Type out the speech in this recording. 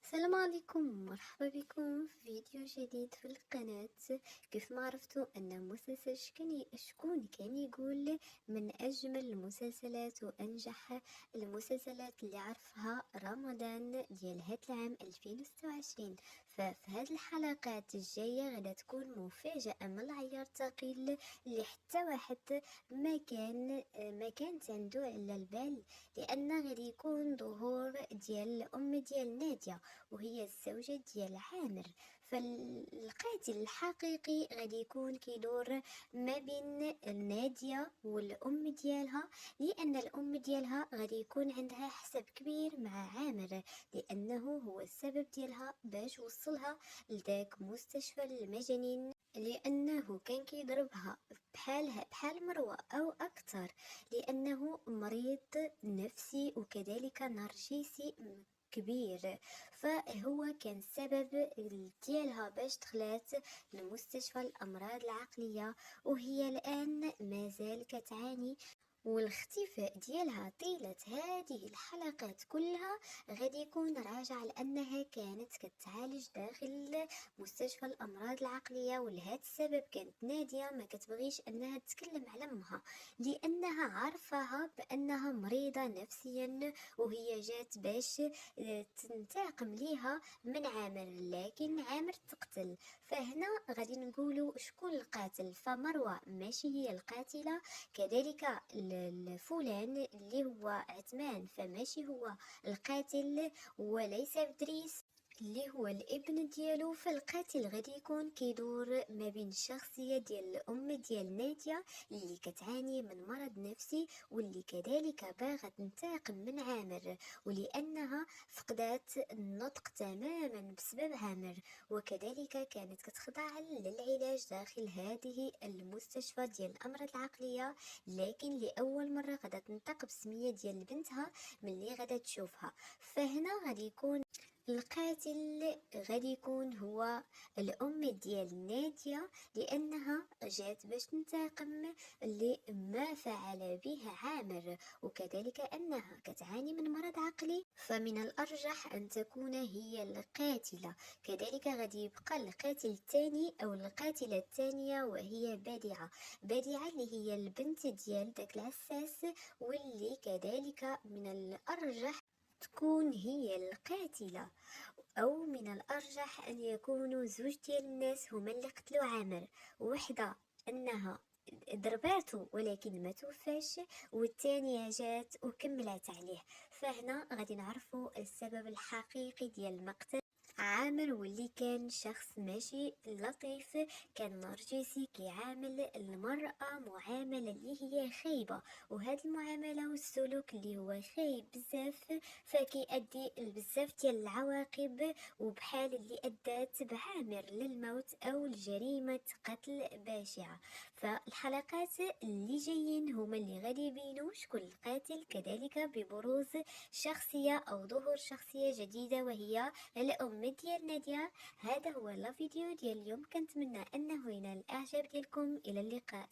السلام عليكم، مرحبا بكم في فيديو جديد في القناة. كيف ما عرفتوا أن مسلسل شكون كان يقول من أجمل المسلسلات وأنجح المسلسلات اللي عرفها رمضان ديال هاد العام 2026. ففي هاد الحلقات الجاية غادا تكون مفاجأة من العيار الثقيل اللي حتى واحد ما كانت عنده على البال، لأن غادي يكون ظهور ديال الأم ديال نادية، وهي الزوجة ديال عامر. فالقاتل الحقيقي غادي يكون كيدور ما بين نادية والأم ديالها، لأن الأم ديالها غادي يكون عندها حساب كبير مع عامر، لأنه هو السبب ديالها باش وصلها لذاك مستشفى المجانين، لأنه كان كيضربها بحال مروة أو أكثر، لأنه مريض نفسي وكذلك نرجسي كبير. فهو كان السبب ديالها باش دخلت لمستشفى الأمراض العقلية، وهي الآن مازال كتعاني. والاختفاء ديالها طيلة هذه الحلقات كلها غادي يكون راجع لأنها كانت كتعالج داخل مستشفى الأمراض العقلية، ولهذا السبب كانت نادية ما كتبغيش أنها تتكلم على أمها، لأنها عارفاها بأنها مريضة نفسيا، وهي جات باش تنتقم ليها من عامر، لكن عامر تقتل. فهنا غادي نقولوا شكون القاتل. فمروة ماشي هي القاتلة، كذلك الفلان اللي هو عثمان فماشي هو القاتل، وليس بدريس اللي هو الابن ديالو. فالقاتل غادي يكون كيدور ما بين الشخصية ديال الأم ديال نادية اللي كتعاني من مرض نفسي، واللي كذلك باغت تنتقم من عامر، ولأنها فقدت النطق تماما بسبب عامر، وكذلك كانت كتخضع للعلاج داخل هذه المستشفى ديال الأمراض العقلية، لكن لأول مرة غادا تنطق بسمية ديال بنتها ملي غادا تشوفها. فهنا غادي يكون القاتل غادي يكون هو الأم ديال نادية، لأنها جات باش تنتقم لما فعل بها عامر، وكذلك أنها كتعاني من مرض عقلي، فمن الأرجح أن تكون هي القاتلة. كذلك غادي يبقى القاتل الثاني أو القاتلة الثانية، وهي بديعة اللي هي البنت ديال داك العساس، واللي كذلك من الأرجح تكون هي القاتلة، أو من الأرجح أن يكونوا زوج ديال الناس هما اللي قتلوا عامر، وحدة أنها ضرباتو ولكن ما توفاش، والثانية جات وكملت عليه. فهنا غادي نعرفوا السبب الحقيقي ديال المقتل عامر، واللي كان شخص ماشي لطيف، كان نرجسي كيعامل المرأة معاملة اللي هي خايبة، وهاد المعاملة والسلوك اللي هو خايب بزاف فكيؤدي لبزاف ديال العواقب، وبحال اللي أدت بعامر للموت أو لجريمة قتل بشعة. فالحلقات اللي جايين هما اللي غادي يبينوا شكون القاتل، كذلك ببروز شخصية أو ظهور شخصية جديدة وهي الأم ديال نادية. هذا هو الفيديو ديال اليوم، كنتمنى أنه ينال الإعجاب ديالكم. إلى اللقاء.